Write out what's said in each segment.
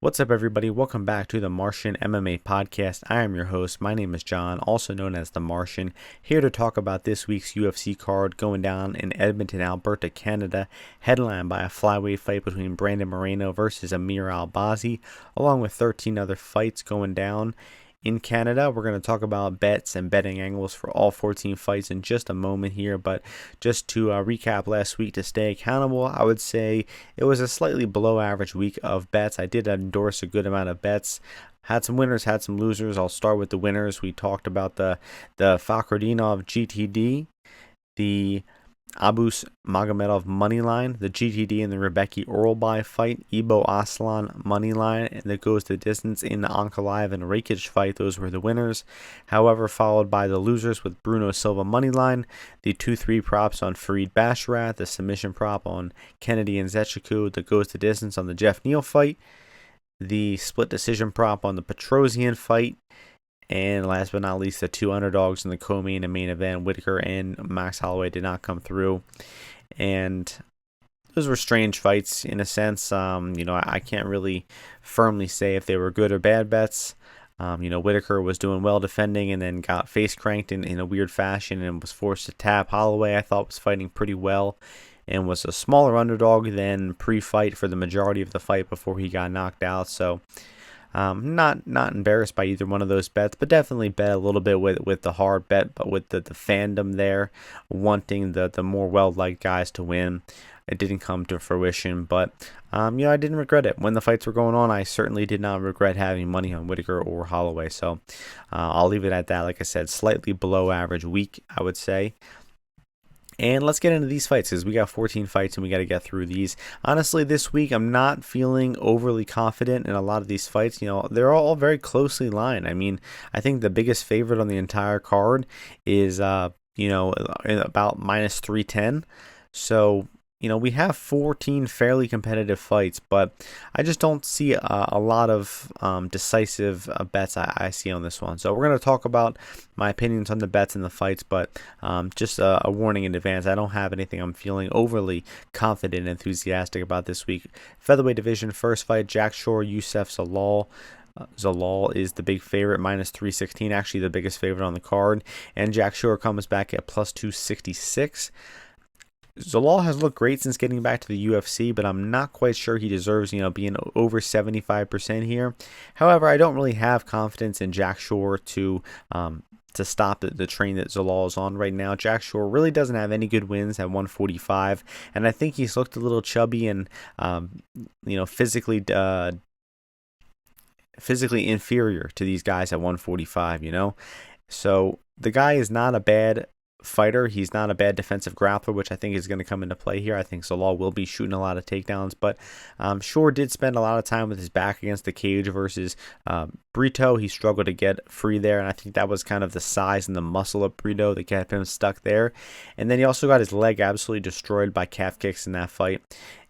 What's up, everybody? Welcome back to the Martian MMA podcast. I am your host. My name is John, also known as the Martian, here to talk about this week's UFC card going down in Edmonton, Alberta, Canada, headlined by a flyweight fight between Brandon Moreno versus Amir Albazi, along with 13 other fights going down. In Canada, we're going to talk about bets and betting angles for all 14 fights in just a moment here, but just to recap last week to stay accountable, I would say it was a slightly below average week of bets. I did endorse a good amount of bets. Had some winners, had some losers. I'll start with the winners. We talked about the Fakhretdinov GTD, the Abus Magomedov moneyline, the GTD and the Rebecca Oralby fight, Ibo Aslan moneyline, and that goes the distance in the Ankalaev and Rakic fight. Those were the winners. However, followed by the losers with Bruno Silva moneyline, the 2-3 props on Farid Basharat, the submission prop on Kennedy and Zechiku that goes the distance on the Jeff Neal fight, the split decision prop on the Petrosian fight, and last but not least, the two underdogs in the co-main and main event, Whitaker and Max Holloway, did not come through. And those were strange fights in a sense. I can't really firmly say if they were good or bad bets. Whitaker was doing well defending and then got face cranked in a weird fashion and was forced to tap. Holloway, I thought, was fighting pretty well and was a smaller underdog than pre-fight for the majority of the fight before he got knocked out. So not embarrassed by either one of those bets, but definitely bet a little bit with the hard bet, but with the fandom there, wanting the more well-liked guys to win. It didn't come to fruition, but I didn't regret it. When the fights were going on, I certainly did not regret having money on Whitaker or Holloway. So I'll leave it at that. Like I said, slightly below average week, I would say. And let's get into these fights because we got 14 fights and we got to get through these. Honestly, this week I'm not feeling overly confident in a lot of these fights. They're all very closely lined. I mean, I think the biggest favorite on the entire card is, about minus 310. So, we have 14 fairly competitive fights, but I just don't see a lot of decisive bets I see on this one. So we're going to talk about my opinions on the bets and the fights, but just a warning in advance. I don't have anything I'm feeling overly confident and enthusiastic about this week. Featherweight division, first fight, Jack Shore, Youssef Zalal. Zalal is the big favorite, minus 316, actually the biggest favorite on the card. And Jack Shore comes back at plus 266. Zalal has looked great since getting back to the UFC, but I'm not quite sure he deserves, being over 75% here. However, I don't really have confidence in Jack Shore to stop the train that Zalal is on right now. Jack Shore really doesn't have any good wins at 145, and I think he's looked a little chubby and, physically inferior to these guys at 145, So the guy is not a bad fighter. He's not a bad defensive grappler, which I think is going to come into play here. I think Zalal will be shooting a lot of takedowns, but Shore did spend a lot of time with his back against the cage versus Brito. He struggled to get free there, and I think that was kind of the size and the muscle of Brito that kept him stuck there. And then he also got his leg absolutely destroyed by calf kicks in that fight.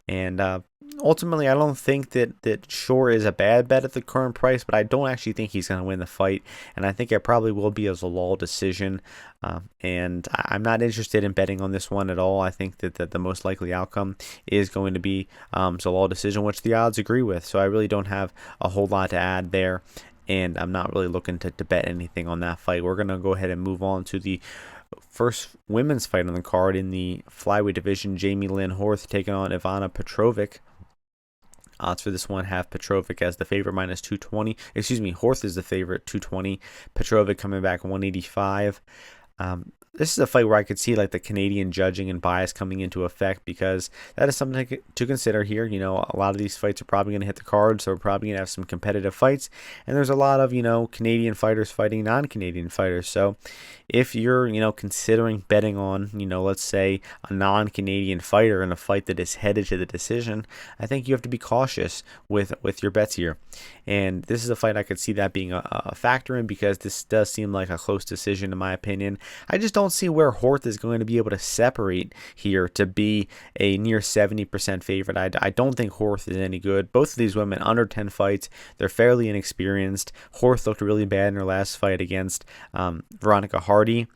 And ultimately, I don't think that Shore is a bad bet at the current price, but I don't actually think he's going to win the fight, and I think it probably will be a Zalal decision, and I'm not interested in betting on this one at all. I think that the most likely outcome is going to be Zalal decision, which the odds agree with, so I really don't have a whole lot to add there, and I'm not really looking to bet anything on that fight. We're going to go ahead and move on to the first women's fight on the card in the flyweight division. Jamie Lynn Horth taking on Ivana Petrovic. Odds for this one have Petrovic as the favorite, minus 220. Horth is the favorite, 220. Petrovic coming back 185. This is a fight where I could see like the Canadian judging and bias coming into effect, because that is something to consider here. A lot of these fights are probably going to hit the card, so we're probably going to have some competitive fights, and there's a lot of Canadian fighters fighting non-Canadian fighters. So if you're considering betting on let's say a non-Canadian fighter in a fight that is headed to the decision, I think you have to be cautious with your bets here. And this is a fight I could see that being a factor in, because this does seem like a close decision in my opinion. I just don't see where Horth is going to be able to separate here to be a near 70% favorite. I don't think Horth is any good. Both of these women under 10 fights. They're fairly inexperienced. Horth looked really bad in her last fight against Veronica Hardy,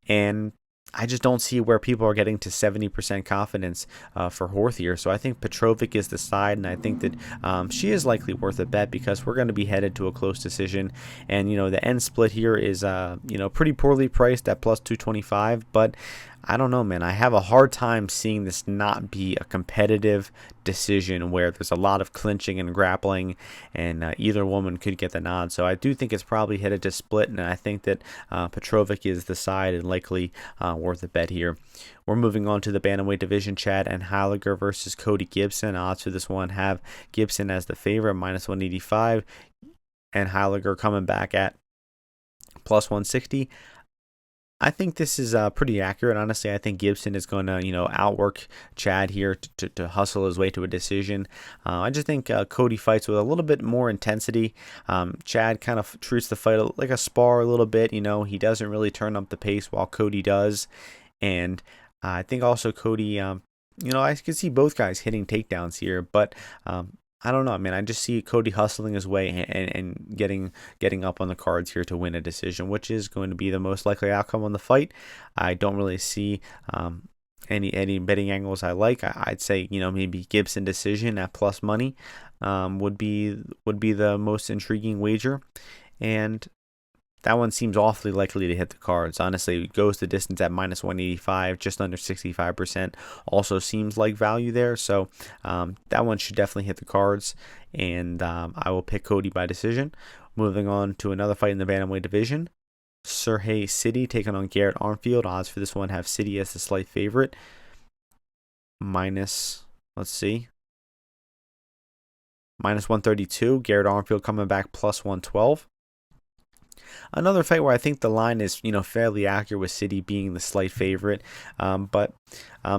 and I just don't see where people are getting to 70% confidence for Horth here. So I think Petrovic is the side, and I think that she is likely worth a bet because we're going to be headed to a close decision. And, the end split here is, pretty poorly priced at plus 225, but I don't know, man. I have a hard time seeing this not be a competitive decision where there's a lot of clinching and grappling, and either woman could get the nod. So I do think it's probably headed to split, and I think that Petrovic is the side and likely worth a bet here. We're moving on to the bantamweight division. Chad Anheiliger versus Cody Gibson. Odds for this one have Gibson as the favorite, minus 185. Anheiliger coming back at plus 160. I think this is pretty accurate. Honestly, I think Gibson is going to, outwork Chad here to hustle his way to a decision. I just think Cody fights with a little bit more intensity. Chad kind of treats the fight like a spar a little bit. He doesn't really turn up the pace while Cody does. And I think also Cody, I can see both guys hitting takedowns here, but I don't know, man. I just see Cody hustling his way and getting up on the cards here to win a decision, which is going to be the most likely outcome on the fight. I don't really see any betting angles I like. I'd say maybe Gibson decision at plus money would be the most intriguing wager, and that one seems awfully likely to hit the cards. Honestly, it goes the distance at minus 185, just under 65%. Also seems like value there. So that one should definitely hit the cards. And I will pick Cody by decision. Moving on to another fight in the bantamweight division. Sergey Sidey taking on Barriault-Stolzfus. Odds for this one have Sidey as the slight favorite. Minus 132. Barriault-Stolzfus coming back plus 112. Another fight where I think the line is, fairly accurate with Sidey being the slight favorite. But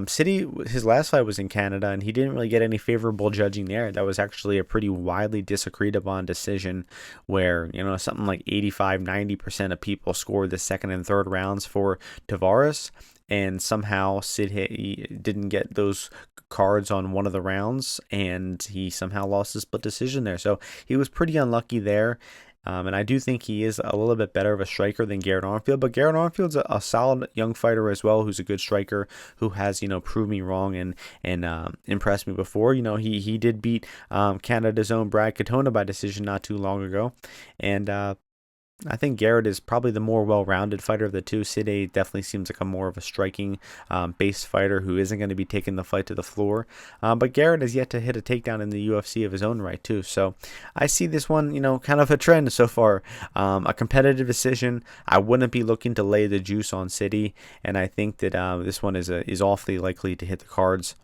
Sidey, his last fight was in Canada, and he didn't really get any favorable judging there. That was actually a pretty widely disagreed upon decision where, something like 85-90% of people scored the second and third rounds for Tavares. And somehow Sidey didn't get those cards on one of the rounds, and he somehow lost the split decision there. So he was pretty unlucky there. And I do think he is a little bit better of a striker than Barriault-Stolzfus, but Barriault-Stolzfus's a solid young fighter as well, who's a good striker, who has, proved me wrong and impressed me before. He did beat Canada's own Brad Katona by decision not too long ago, and I think Garrett is probably the more well-rounded fighter of the two. Sidey definitely seems like a more of a striking based fighter who isn't going to be taking the fight to the floor. But Garrett has yet to hit a takedown in the UFC of his own right too. So I see this one, kind of a trend so far. A competitive decision. I wouldn't be looking to lay the juice on Sidey, and I think that this one is awfully likely to hit the cards,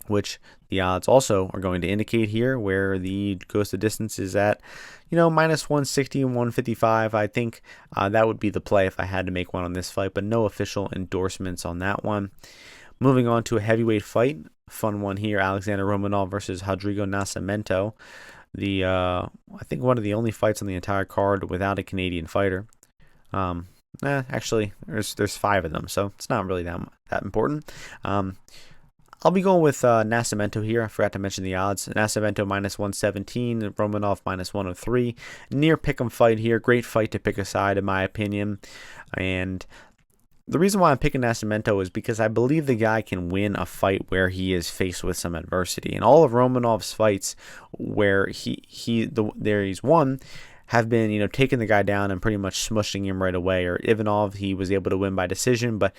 which the odds also are going to indicate here, where the goes the distance is at, minus 160 and 155. I think that would be the play if I had to make one on this fight, but no official endorsements on that one. Moving on to a heavyweight fight, fun one here: Alexander Romanov versus Rodrigo-Nascimento. I think one of the only fights on the entire card without a Canadian fighter. Actually, there's 5 of them, so it's not really that important. I'll be going with Nascimento here. I forgot to mention the odds. Nascimento minus 117, Romanov minus 103. Near pick'em fight here. Great fight to pick a side, in my opinion. And the reason why I'm picking Nascimento is because I believe the guy can win a fight where he is faced with some adversity. And all of Romanov's fights where he's won have been, taking the guy down and pretty much smushing him right away. Or Ivanov, he was able to win by decision, but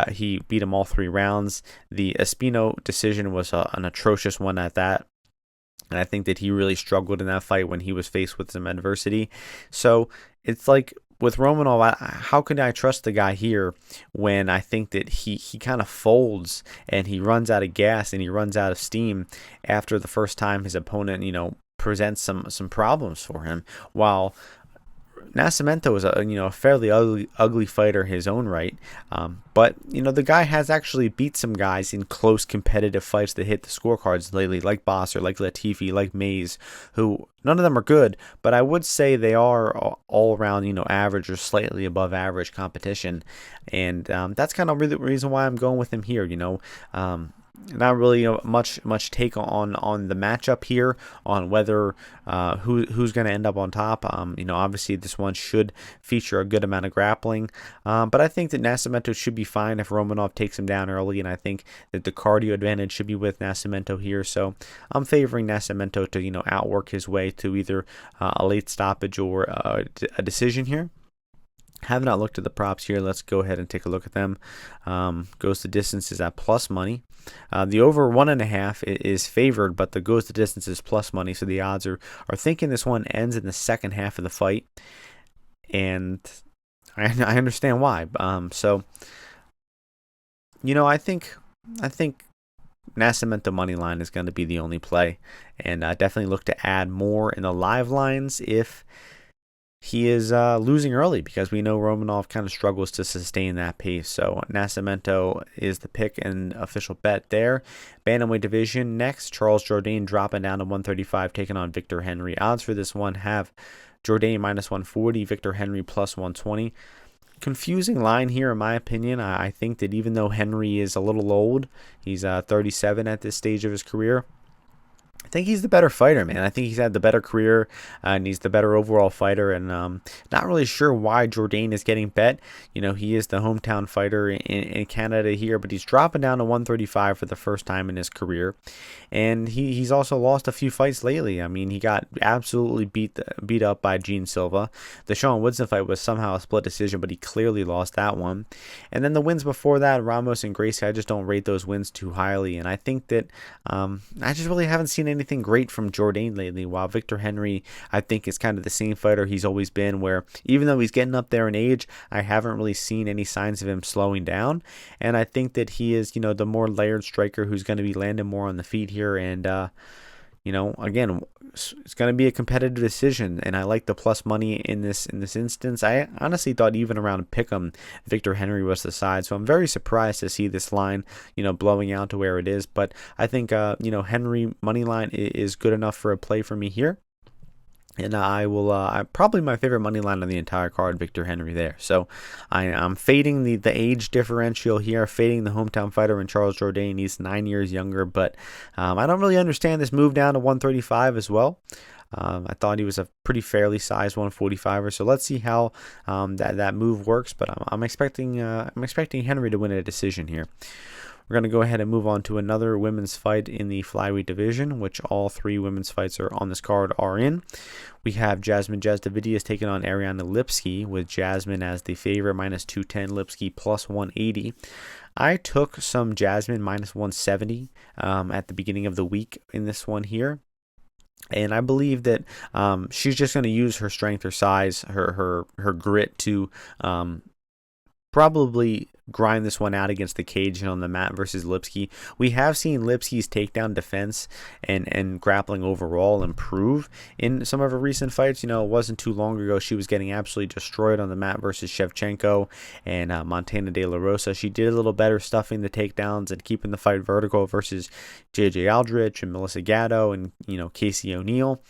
he beat him all 3 rounds. The Espino decision was an atrocious one at that. And I think that he really struggled in that fight when he was faced with some adversity. So it's like with Romanov, how can I trust the guy here when I think that he kind of folds and he runs out of gas and he runs out of steam after the first time his opponent, presents some problems for him, while Nascimento is a fairly ugly fighter in his own right, but the guy has actually beat some guys in close competitive fights that hit the scorecards lately, like Bosser, like Latifi, like Mays, who none of them are good, but I would say they are all around average or slightly above average competition, and that's kind of really the reason why I'm going with him here. not really much take on the matchup here, on whether who's going to end up on top. Obviously this one should feature a good amount of grappling, but I think that Nascimento should be fine if Romanov takes him down early, and I think that the cardio advantage should be with Nascimento here. So I'm favoring Nascimento to outwork his way to either a late stoppage or a decision here. Have not looked at the props here. Let's go ahead and take a look at them. Goes the distance is at plus money. The over 1.5 is favored, but the goes the distance is plus money. So the odds are thinking this one ends in the second half of the fight, and I understand why. I think Nascimento money line is going to be the only play, and definitely look to add more in the live lines if he is losing early, because we know Romanov kind of struggles to sustain that pace. So Nascimento is the pick and official bet there. Bantamweight division next, Charles Jourdain dropping down to 135, taking on Victor Henry. Odds for this one have Jourdain minus 140, Victor Henry plus 120. Confusing line here, in my opinion. I think that even though Henry is a little old, he's 37 at this stage of his career, I think he's the better fighter, man. I think he's had the better career, and he's the better overall fighter. And not really sure why Jourdain is getting bet. He is the hometown fighter in Canada here, but he's dropping down to 135 for the first time in his career. And he's also lost a few fights lately. I mean, he got absolutely beat up by Gene Silva. The Sean Woodson fight was somehow a split decision, but he clearly lost that one. And then the wins before that, Ramos and Gracie, I just don't rate those wins too highly. And I think that I just really haven't seen anything great from Jourdain lately, while Victor Henry, I think, is kind of the same fighter he's always been, where even though he's getting up there in age, I haven't really seen any signs of him slowing down. And I think that he is, the more layered striker who's going to be landing more on the feet here. And, again, it's going to be a competitive decision, and I like the plus money in this instance. I honestly thought even around pick'em, Victor Henry was the side, so I'm very surprised to see this line, blowing out to where it is. But I think, Henry money line is good enough for a play for me here. And I will probably my favorite money line on the entire card, Victor Henry there. So I'm fading the age differential here, fading the hometown fighter in Charles Jourdain. He's 9 years younger, but I don't really understand this move down to 135 as well. I thought he was a pretty fairly sized 145er. So let's see how that move works. But I'm expecting Henry to win a decision here. We're going to go ahead and move on to another women's fight in the flyweight division, which all three women's fights are on this card are in. We have Shore-Zalal taking on Ariane Lipski, with Jasmine as the favorite, minus 210, Lipski plus 180. I took some Jasmine minus 170 at the beginning of the week in this one here. And I believe that she's just going to use her strength, her size, her grit to probably grind this one out against the cage and on the mat versus Lipski. We have seen Lipski's takedown defense and grappling overall improve in some of her recent fights. It wasn't too long ago she was getting absolutely destroyed on the mat versus Shevchenko and Montana De La Rosa. She did a little better stuffing the takedowns and keeping the fight vertical versus JJ Aldrich and Melissa Gatto and Casey O'Neill.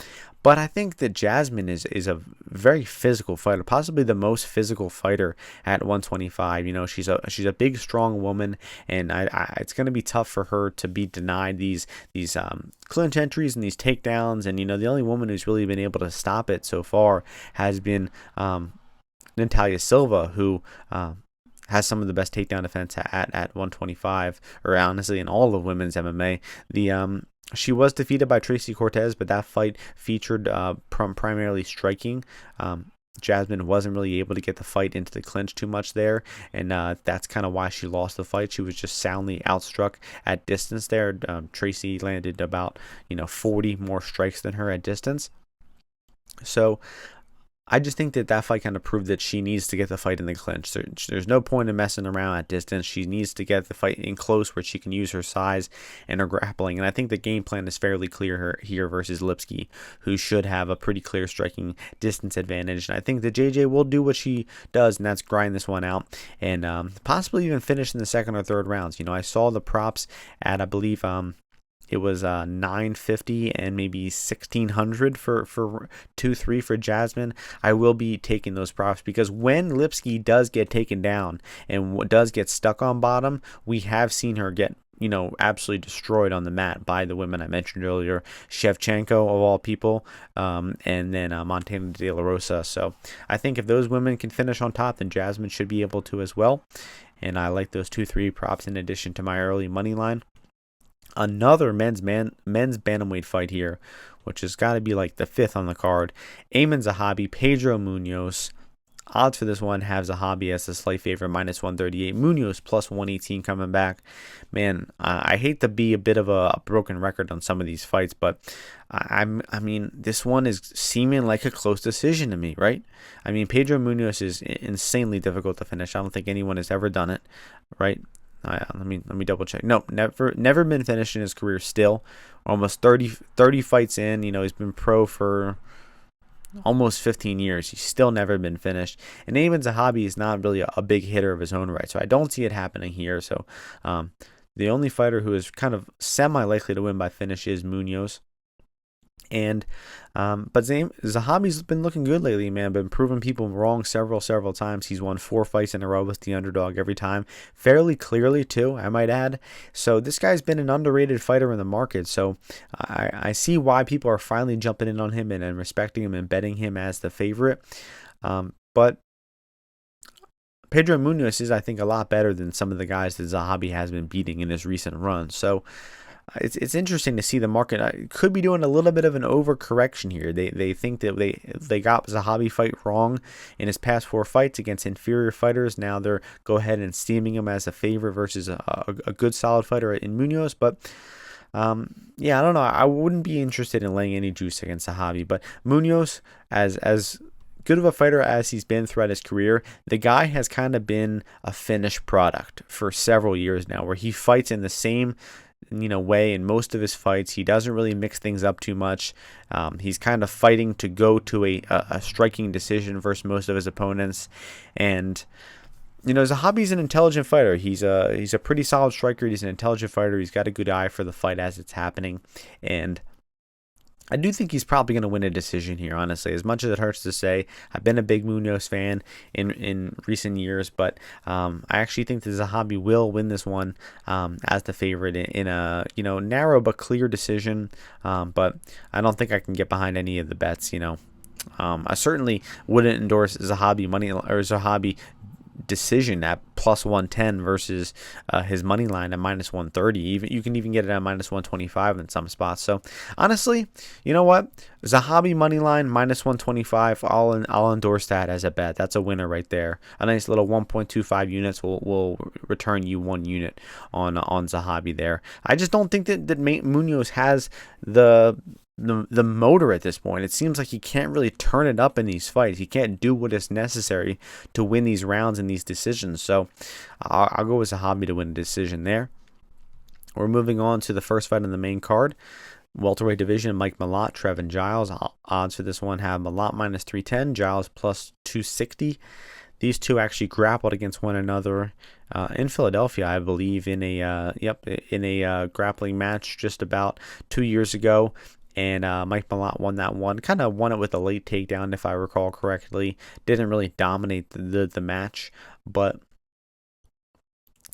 But I think that Jasmine is a very physical fighter, possibly the most physical fighter at 125. She's a big, strong woman, and it's going to be tough for her to be denied these clinch entries and these takedowns. And the only woman who's really been able to stop it so far has been Natalia Silva, who has some of the best takedown defense at 125, or honestly in all of women's MMA. She was defeated by Tracy Cortez, but that fight featured primarily striking. Jasmine wasn't really able to get the fight into the clinch too much there, and that's kind of why she lost the fight. She was just soundly outstruck at distance there. Tracy landed about 40 more strikes than her at distance. So I just think that fight kind of proved that she needs to get the fight in the clinch. There's no point in messing around at distance. She needs to get the fight in close where she can use her size and her grappling. And I think the game plan is fairly clear here versus Lipski, who should have a pretty clear striking distance advantage. And I think that JJ will do what she does, and that's grind this one out and possibly even finish in the second or third rounds. I saw the props at, I believe, it was 950 and maybe 1600 for 2-3 for Jasmine. I will be taking those props because when Lipski does get taken down and does get stuck on bottom, we have seen her get absolutely destroyed on the mat by the women I mentioned earlier, Shevchenko of all people, and then Montana De La Rosa. So I think if those women can finish on top, then Jasmine should be able to as well. And I like those 2-3 props in addition to my early money line. Another men's bantamweight fight here, which has got to be like the 5th on the card. Aiemann Zahabi, Pedro Munhoz. Odds for this one have Zahabi as the slight favorite, -138. Munhoz +118 coming back. Man, I hate to be a bit of a broken record on some of these fights, but I mean, this one is seeming like a close decision to me, right? I mean, Pedro Munhoz is insanely difficult to finish. I don't think anyone has ever done it, right? Let me double check. No, never been finished in his career still. Almost 30 fights in. He's been pro for almost 15 years. He's still never been finished. And Aiemann Zahabi is not really a big hitter of his own right. So I don't see it happening here. So the only fighter who is kind of semi-likely to win by finish is Munhoz. And but Zahabi's been looking good lately, man. Been proving people wrong several times. He's won 4 fights in a row with the underdog every time, fairly clearly too, I might add. So this guy's been an underrated fighter in the market. So I see why people are finally jumping in on him and respecting him and betting him as the favorite. But Pedro Munhoz is, I think, a lot better than some of the guys that Zahabi has been beating in his recent run. So it's interesting to see the market could be doing a little bit of an overcorrection here. They think that they got Zahabi fight wrong in his past 4 fights against inferior fighters. Now they're go ahead and steaming him as a favorite versus a good solid fighter in Munhoz. But yeah, I don't know. I wouldn't be interested in laying any juice against Zahabi. But Munhoz, as good of a fighter as he's been throughout his career, the guy has kind of been a finished product for several years now, where he fights in the same way in most of his fights. He doesn't really mix things up too much. He's kind of fighting to go to a striking decision versus most of his opponents. And Zahabi's an intelligent fighter. He's a pretty solid striker. He's an intelligent fighter. He's got a good eye for the fight as it's happening. And I do think he's probably going to win a decision here, honestly. As much as it hurts to say, I've been a big Munhoz fan in recent years, but I actually think that Zahabi will win this one as the favorite in a narrow but clear decision. But I don't think I can get behind any of the bets. I certainly wouldn't endorse Zahabi decision at +110 versus his money line at -130. Even you can even get it at -125 in some spots. So honestly, you know what? Zahabi money line -125. I'll endorse that as a bet. That's a winner right there. A nice little 1.25 units will return you 1 unit on Zahabi there. I just don't think that Munhoz has the motor at this point. It seems like he can't really turn it up in these fights. He can't do what is necessary to win these rounds and these decisions. So I'll go with Zahabi to win a decision there. We're moving on to the first fight on the main card. Welterweight division, Mike Mallott, Jourdain-Henry. Odds for this one have Mallott -310, Giles +260. These two actually grappled against one another in Philadelphia, I believe, in a grappling match just about 2 years ago. And Mike Mallott won that one. Kind of won it with a late takedown, if I recall correctly. Didn't really dominate the match. But,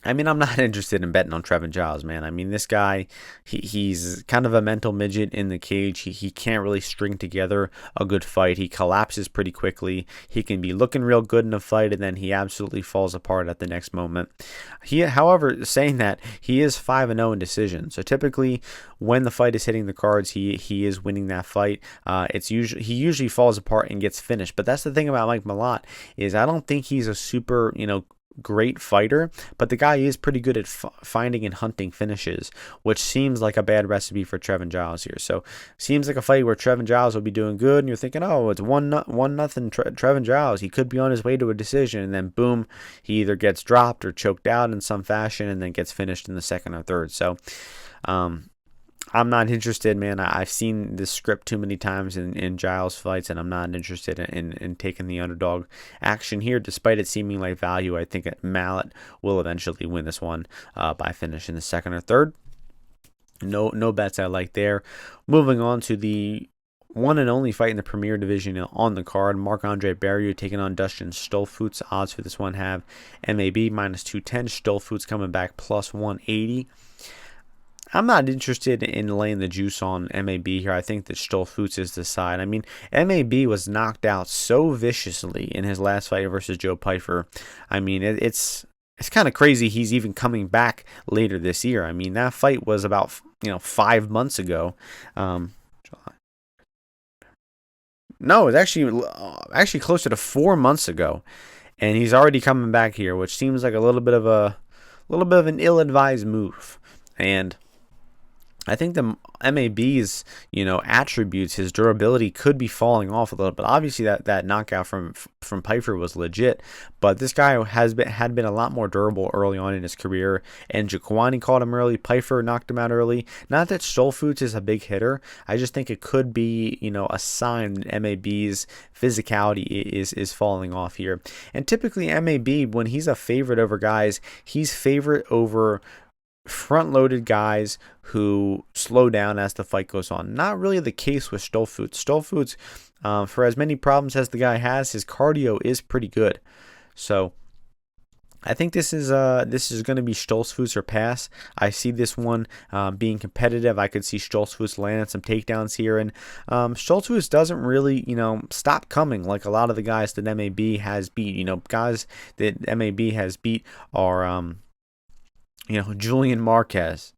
I mean, I'm not interested in betting on Jourdain-Henry, man. I mean, this guy, he's kind of a mental midget in the cage. He can't really string together a good fight. He collapses pretty quickly. He can be looking real good in a fight, and then he absolutely falls apart at the next moment. However, saying that, he is 5-0 in decision. So typically, when the fight is hitting the cards, he is winning that fight. He usually falls apart and gets finished. But that's the thing about Mike Mallott, is I don't think he's a super, great fighter, but the guy is pretty good at finding and hunting finishes, which seems like a bad recipe for Jourdain-Henry here. So seems like a fight where Jourdain-Henry will be doing good, and you're thinking, oh, it's 1-0 Jourdain-Henry. He could be on his way to a decision, and then boom, he either gets dropped or choked out in some fashion, and then gets finished in the second or third. So I'm not interested, man. I've seen this script too many times in Giles fights, and I'm not interested in taking the underdog action here, despite it seeming like value. I think Mallott will eventually win this one by finish in the second or third. No bets I like there. Moving on to the one and only fight in the Premier Division on the card. Marc-Andre Barriault taking on Jourdain-Stolzfus. Odds for this one have MAB -210. Stolzfus coming back +180. I'm not interested in laying the juice on MAB here. I think that Stolzfus is the side. I mean, MAB was knocked out so viciously in his last fight versus Joe Pyfer. I mean, it's kind of crazy he's even coming back later this year. I mean, that fight was about 5 months ago. No, it's actually closer to 4 months ago, and he's already coming back here, which seems like a little bit of an ill-advised move. And I think the MAB's attributes, his durability, could be falling off a little bit. Obviously, that knockout from Pyfer was legit, but this guy had been a lot more durable early on in his career. And Jaquani caught him early. Pyfer knocked him out early. Not that Stolzfus is a big hitter. I just think it could be a sign that MAB's physicality is falling off here. And typically MAB, when he's a favorite over guys, he's favorite over front-loaded guys who slow down as the fight goes on. Not really the case with Stolzfus. Stolzfus, for as many problems as the guy has, his cardio is pretty good. So I think this is going to be Stolzfus or pass. I see this one being competitive. I could see Stolzfus landing some takedowns here, and Stolzfus doesn't really stop coming like a lot of the guys that MAB has beat. Guys that MAB has beat are Julian Marquez,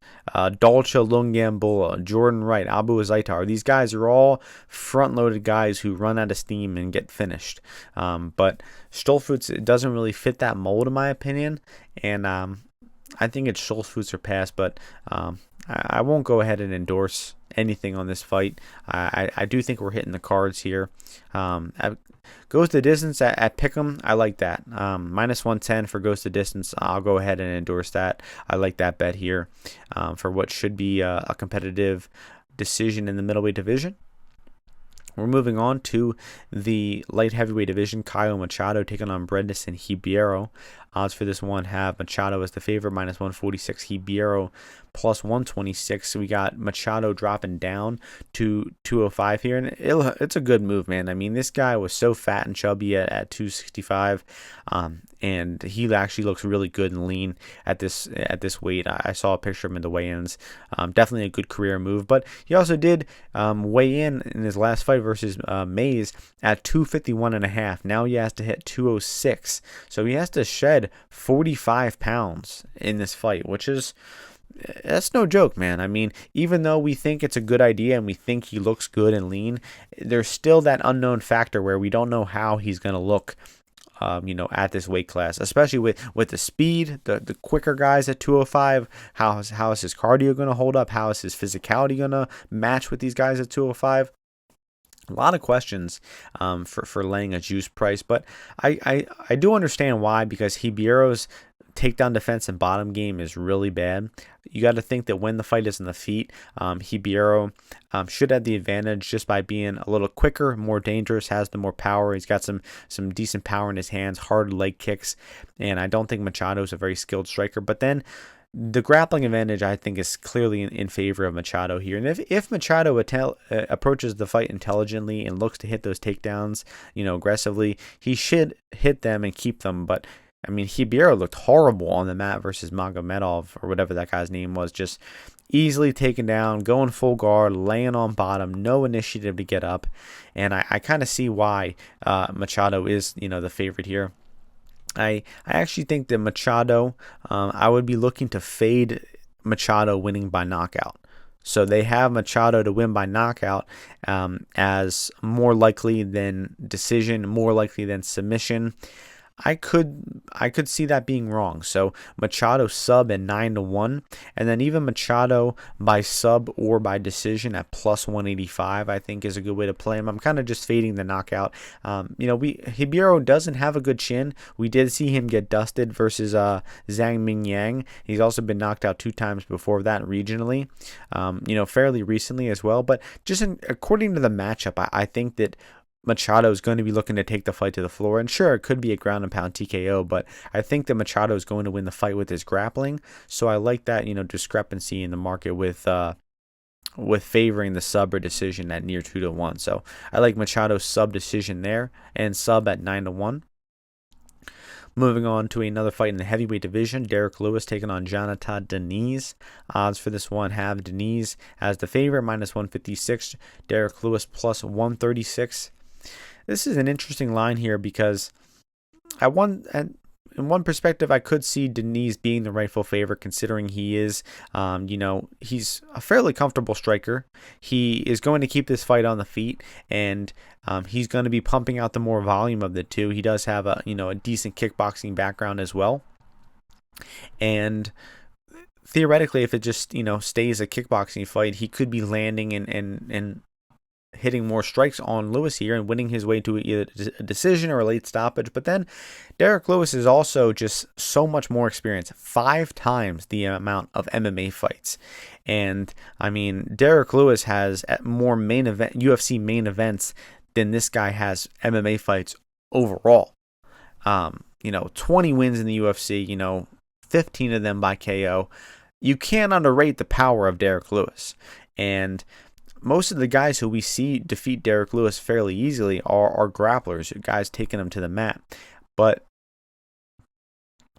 Dolce Lungambola, Jordan Wright, Abu Azaitar. These guys are all front-loaded guys who run out of steam and get finished. But Stolzfus doesn't really fit that mold, in my opinion. And I think it's Stolzfus or pass, but I won't go ahead and endorse anything on this fight. I do think we're hitting the cards here. Goes the distance at Pick'em. I like that. -110 for goes the distance. I'll go ahead and endorse that. I like that bet here for what should be a competitive decision in the middleweight division. We're moving on to the light heavyweight division. Caio Machado taking on Brandon Ribeiro. Odds for this one have Machado as the favorite, -146. Ribeiro +126. So we got Machado dropping down to 205 here, and it's a good move, man. I mean, this guy was so fat and chubby at 265, and he actually looks really good and lean at this weight. I saw a picture of him in the weigh-ins. Definitely a good career move, but he also did weigh in his last fight versus Mays at 251.5. Now he has to hit 206, so he has to shed 45 pounds in this fight, which is that's no joke, man. I mean, even though we think it's a good idea and we think he looks good and lean, there's still that unknown factor where we don't know how he's going to look at this weight class, especially with the speed, the quicker guys at 205. How is his cardio going to hold up? How is his physicality going to match with these guys at 205? A lot of questions for laying a juice price, but I do understand why, because Ribeiro's takedown defense and bottom game is really bad. You got to think that when the fight is in the feet, Ribeiro should have the advantage just by being a little quicker, more dangerous, has the more power. He's got some decent power in his hands, hard leg kicks, and I don't think Machado is a very skilled striker. But then the grappling advantage, I think, is clearly in favor of Machado here. And if Machado approaches the fight intelligently and looks to hit those takedowns, aggressively, he should hit them and keep them. But I mean, Ribeiro looked horrible on the mat versus Magomedov, or whatever that guy's name was, just easily taken down, going full guard, laying on bottom, no initiative to get up. And I kind of see why Machado is, the favorite here. I actually think that Machado, I would be looking to fade Machado winning by knockout. So they have Machado to win by knockout as more likely than decision, more likely than submission. I could see that being wrong. So Machado sub at 9-1, and then even Machado by sub or by decision at +185, I think is a good way to play him. I'm kind of just fading the knockout. Ribeiro doesn't have a good chin. We did see him get dusted versus Zhang Mingyang. He's also been knocked out 2 times before that regionally, fairly recently as well. But just according to the matchup, I think that Machado is going to be looking to take the fight to the floor. And sure, it could be a ground and pound TKO, but I think that Machado is going to win the fight with his grappling. So I like that, discrepancy in the market with with favoring the sub or decision at near 2-1. So I like Machado's sub decision there and sub at 9-1. Moving on to another fight in the heavyweight division, Derek Lewis taking on Jourdain-Henry. Odds for this one have Diniz as the favorite, -156. Derek Lewis plus 136. This is an interesting line here because in one perspective, I could see Diniz being the rightful favorite, considering he is, he's a fairly comfortable striker. He is going to keep this fight on the feet, and he's going to be pumping out the more volume of the two. He does have a decent kickboxing background as well, and theoretically, if it just stays a kickboxing fight, he could be landing and hitting more strikes on Lewis here and winning his way to either a decision or a late stoppage. But then Derek Lewis is also just so much more experienced, 5 times the amount of MMA fights. And I mean, Derek Lewis has more UFC main events than this guy has MMA fights overall. 20 wins in the UFC, 15 of them by KO. You can't underrate the power of Derek Lewis. And most of the guys who we see defeat Derek Lewis fairly easily are grapplers, guys taking him to the mat. But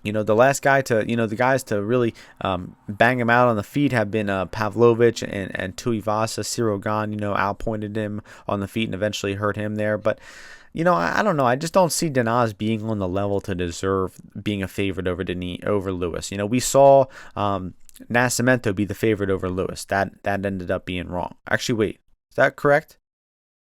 the last guy to, the guys to really bang him out on the feet have been Pavlovich and Tuivasa. Cyril Gane, outpointed him on the feet and eventually hurt him there. But I don't know. I just don't see Diniz being on the level to deserve being a favorite over Lewis. We saw Nascimento be the favorite over Lewis. That ended up being wrong. Actually, wait, is that correct?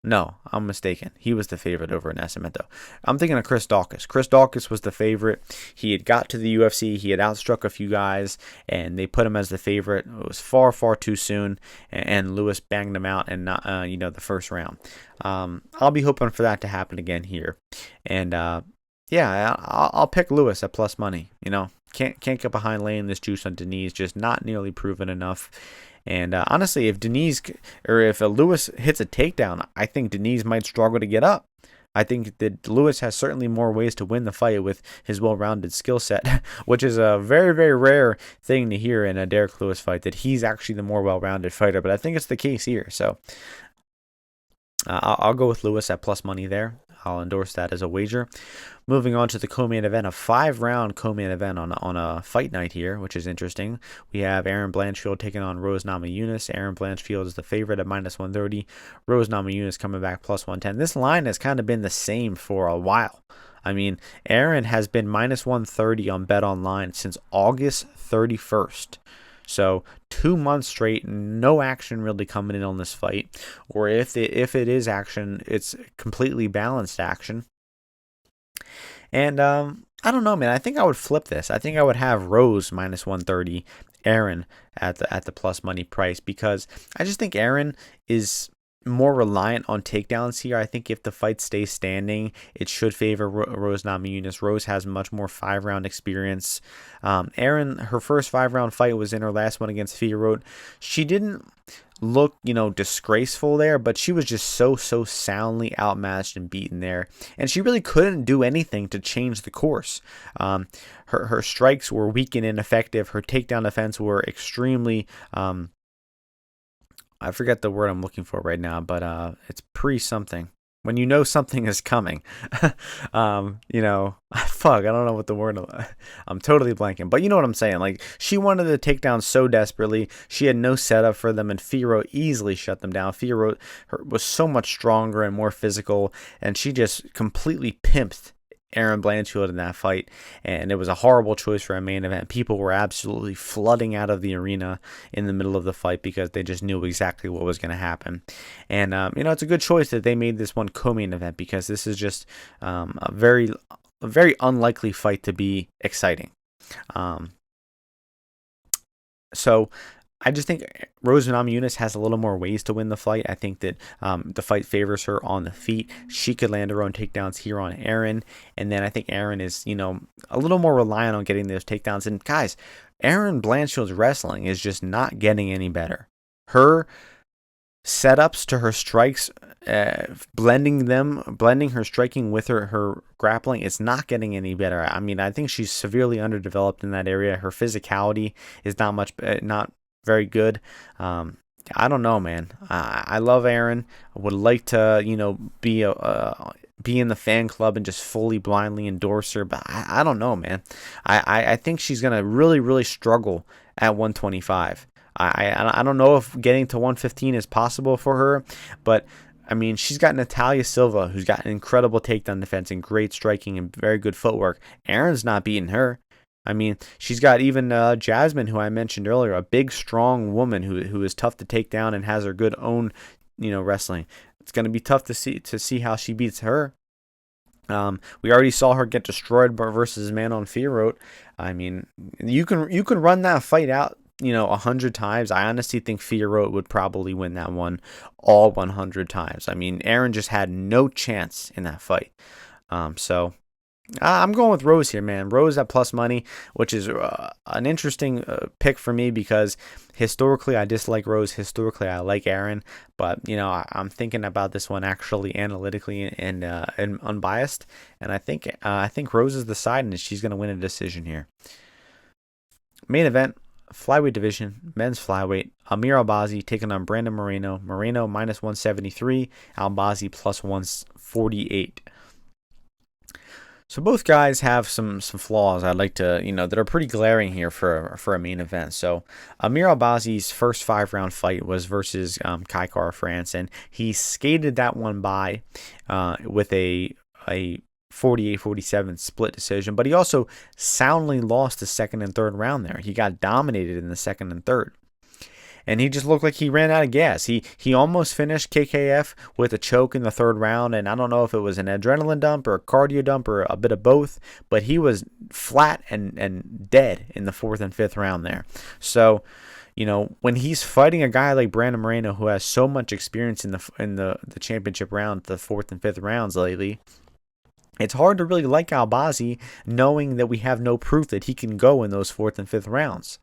No, I'm mistaken. He was the favorite over Nascimento. I'm thinking of Chris Daukaus. Chris Daukaus was the favorite. He had got to the UFC. He had outstruck a few guys, and they put him as the favorite. It was far, far too soon, and Lewis banged him out in the first round. I'll be hoping for that to happen again here. And I'll pick Lewis at plus money. Can't get behind laying this juice on Diniz. Just not nearly proven enough. And honestly, if Lewis hits a takedown, I think Diniz might struggle to get up. I think that Lewis has certainly more ways to win the fight with his well-rounded skill set, which is a very, very rare thing to hear in a Derek Lewis fight, that he's actually the more well-rounded fighter. But I think it's the case here. So I'll go with Lewis at plus money there. I'll endorse that as a wager. Moving on to the co-main event, a 5-round co-main event on a fight night here, which is interesting. We have Erin Blanchfield taking on Rose Namajunas. Erin Blanchfield is the favorite at -130. Rose Namajunas coming back plus 110. This line has kind of been the same for a while. I mean, Erin has been -130 on BetOnline since August 31st. So 2 months straight, no action really coming in on this fight. Or if it is action, it's completely balanced action. And I don't know, man. I think I would flip this. I think I would have Rose -130, Erin at the plus money price, because I just think Erin is more reliant on takedowns here. I think if the fight stays standing, it should favor Rose Namajunas. Rose has much more 5-round experience. Erin, her first 5-round fight was in her last one against Fiorot. She didn't look, disgraceful there, but she was just so soundly outmatched and beaten there. And she really couldn't do anything to change the course. Her strikes were weak and ineffective. Her takedown defense were extremely I forget the word I'm looking for right now, but it's pre-something. When you know something is coming. Fuck, I don't know what the word, I'm totally blanking. But you know what I'm saying. Like, she wanted the takedown so desperately. She had no setup for them, and Fiorot easily shut them down. Fiorot was so much stronger and more physical, and she just completely pimped Erin Blanchfield in that fight, and it was a horrible choice for a main event. People were absolutely flooding out of the arena in the middle of the fight because they just knew exactly what was going to happen. And it's a good choice that they made this one co-main event, because this is just a very unlikely fight to be exciting. So I just think Rose Namajunas has a little more ways to win the fight. I think that the fight favors her on the feet. She could land her own takedowns here on Erin. And then I think Erin is, a little more reliant on getting those takedowns. And guys, Erin Blanchfield's wrestling is just not getting any better. Her setups to her strikes, blending her striking with her grappling, it's not getting any better. I mean, I think she's severely underdeveloped in that area. Her physicality is not very good. I don't know, man. I love Aaron. I would like to, be in the fan club and just fully blindly endorse her, but I don't know, man. I think she's gonna really, really struggle at 125. I don't know if getting to 115 is possible for her, but I mean, she's got Natalia Silva, who's got an incredible takedown defense and great striking and very good footwork. Aaron's not beating her. I mean, she's got even Jasmine, who I mentioned earlier, a big, strong woman who is tough to take down and has her good own, wrestling. It's going to be tough to see how she beats her. We already saw her get destroyed versus Manon-Fiorot. I mean, you can run that fight out, 100 times. I honestly think Fiorot would probably win that one all 100 times. I mean, Aaron just had no chance in that fight. So I'm going with Rose here, man. Rose at plus money, which is an interesting pick for me because historically I dislike Rose. Historically I like Aaron, but I'm thinking about this one actually analytically and unbiased, and I think Rose is the side, and she's going to win a decision here. Main event, flyweight division, men's flyweight. Amir Albazi taking on Brandon Moreno. Moreno minus 173, Albazi plus 148. So both guys have some flaws I'd like to, that are pretty glaring here for a main event. So Amir Albazi's first 5-round fight was versus Kai Kara-France, and he skated that one by with a 48-47 split decision, but he also soundly lost the second and third round there. He got dominated in the second and third. And he just looked like he ran out of gas. He almost finished KKF with a choke in the third round, and I don't know if it was an adrenaline dump or a cardio dump or a bit of both, but he was flat and dead in the fourth and fifth round there. So, when he's fighting a guy like Brandon Moreno, who has so much experience in the championship round, the fourth and fifth rounds lately, it's hard to really like Albazi knowing that we have no proof that he can go in those fourth and fifth rounds.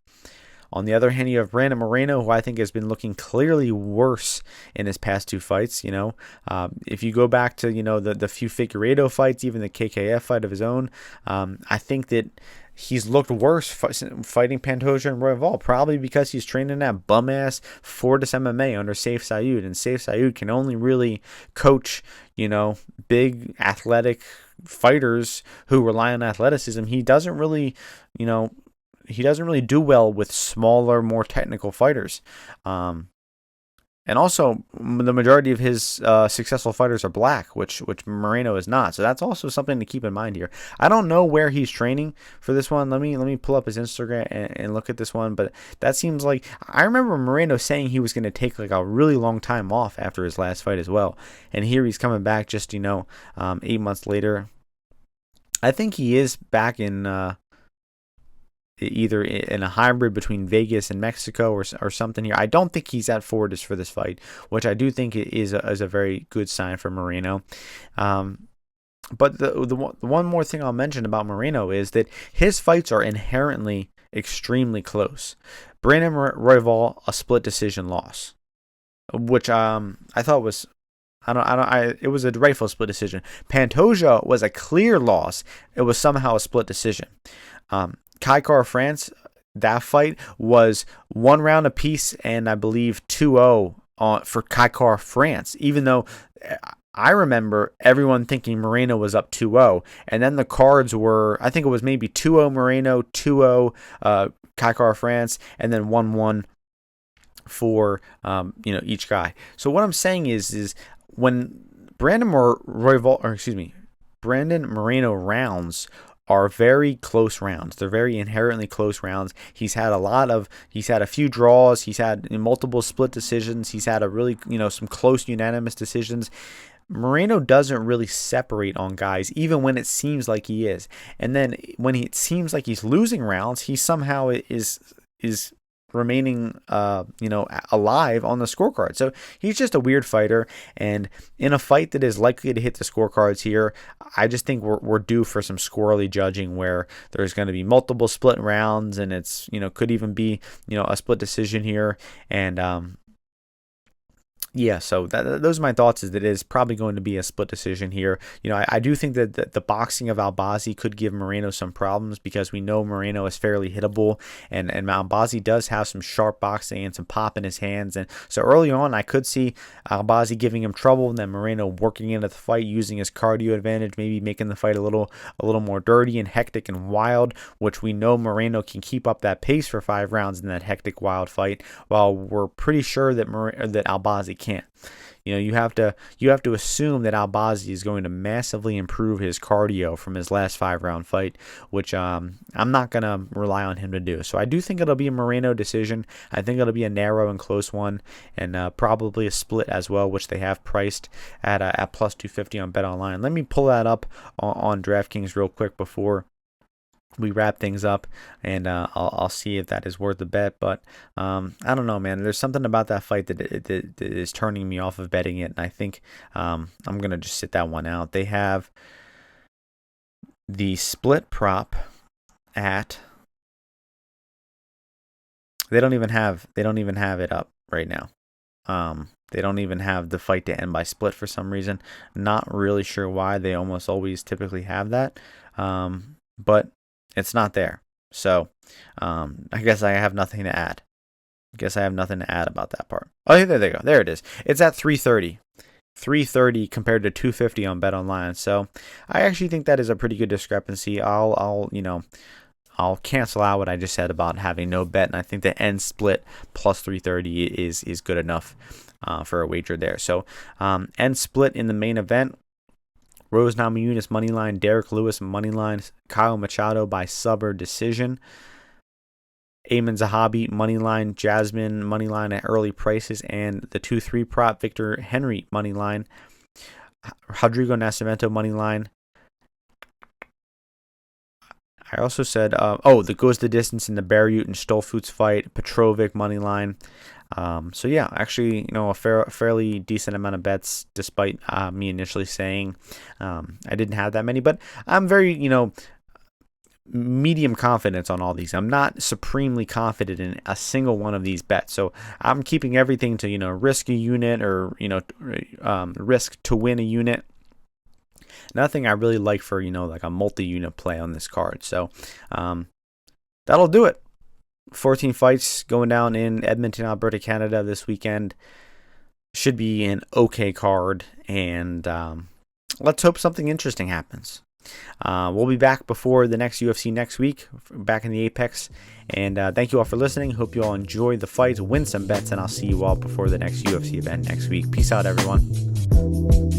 On the other hand, you have Brandon Moreno, who I think has been looking clearly worse in his past two fights. If you go back to, the few Figueiredo fights, even the KKF fight of his own, I think that he's looked worse fighting Pantoja and Royval, probably because he's training that bum-ass Fortis MMA under Saif Saud, and Saif Saud can only really coach, big athletic fighters who rely on athleticism. He doesn't really do well with smaller, more technical fighters. And also, the majority of his successful fighters are black, which Moreno is not. So that's also something to keep in mind here. I don't know where he's training for this one. Let me pull up his Instagram and look at this one. But that seems like, I remember Moreno saying he was going to take like a really long time off after his last fight as well. And here he's coming back just 8 months later. I think he is back in either in a hybrid between Vegas and Mexico or something here. I don't think he's at Fortis for this fight, which I do think is a very good sign for Moreno. But the one more thing I'll mention about Moreno is that his fights are inherently extremely close. Brandon Royval, a split decision loss, which I thought was, it was a rightful split decision. Pantoja was a clear loss. It was somehow a split decision. Kai Kara-France, that fight was 1 round apiece, and I believe 2-0 for Kai Kara-France, even though I remember everyone thinking Moreno was up 2-0, and then the cards were, I think it was maybe 2-0 Moreno, 2-0 Kai Kara-France, and then 1-1 for each guy. So what I'm saying is when Brandon Moreno rounds are very close rounds. They're very inherently close rounds. He's had a few draws. He's had multiple split decisions. He's had a really, some close unanimous decisions. Moreno doesn't really separate on guys, even when it seems like he is. And then when it seems like he's losing rounds, he somehow is remaining alive on the scorecard. So he's just a weird fighter, and in a fight that is likely to hit the scorecards here, I just think we're due for some squirrely judging where there's going to be multiple split rounds, and it's could even be a split decision here. And Yeah, so those are my thoughts. Is that it is probably going to be a split decision here. I do think that the boxing of Albazi could give Moreno some problems because we know Moreno is fairly hittable, and Albazi does have some sharp boxing and some pop in his hands. And so early on, I could see Albazi giving him trouble, and then Moreno working into the fight, using his cardio advantage, maybe making the fight a little more dirty and hectic and wild, which we know Moreno can keep up that pace for 5 rounds in that hectic, wild fight, while we're pretty sure that Albazi can't. You have to assume that Albazi is going to massively improve his cardio from his last 5-round fight, which I'm not going to rely on him to do. So I do think it'll be a Moreno decision. I think it'll be a narrow and close one, and probably a split as well, which they have priced at plus 250 on BetOnline. Let me pull that up on DraftKings real quick before we wrap things up, and I'll see if that is worth a bet. But I don't know, man. There's something about that fight that is turning me off of betting it, and I think I'm gonna just sit that one out. They have the split prop at. They don't even have it up right now. They don't even have the fight to end by split for some reason. Not really sure why. They almost always typically have that, but it's not there. So I guess I have nothing to add. About that part. Oh, there they go. There it is. It's at 330. 330 compared to 250 on BetOnline. So I actually think that is a pretty good discrepancy. I'll cancel out what I just said about having no bet, and I think the end split plus 330 is good enough for a wager there. So end split in the main event. Rose Namajunas moneyline, Derek Lewis moneyline, Kyle Machado by sub or decision. Ayman Zahabi moneyline, Jasmine moneyline at early prices, and the 2-3 prop Victor Henry moneyline, Rodrigo-Nascimento moneyline. I also said, that goes the distance in the Barriault-Stolzfus fight, Petrovic moneyline. So yeah, actually, a fairly decent amount of bets, despite me initially saying I didn't have that many. But I'm very, medium confidence on all these. I'm not supremely confident in a single one of these bets. So I'm keeping everything to, risk a unit or, risk to win a unit. Nothing I really like for, like a multi-unit play on this card. So that'll do it. 14 fights going down in Edmonton, Alberta, Canada this weekend. Should be an okay card, and let's hope something interesting happens. We'll be back before the next UFC next week, back in the Apex. And thank you all for listening. Hope you all enjoy the fights, win some bets, and I'll see you all before the next UFC event next week. Peace out, everyone.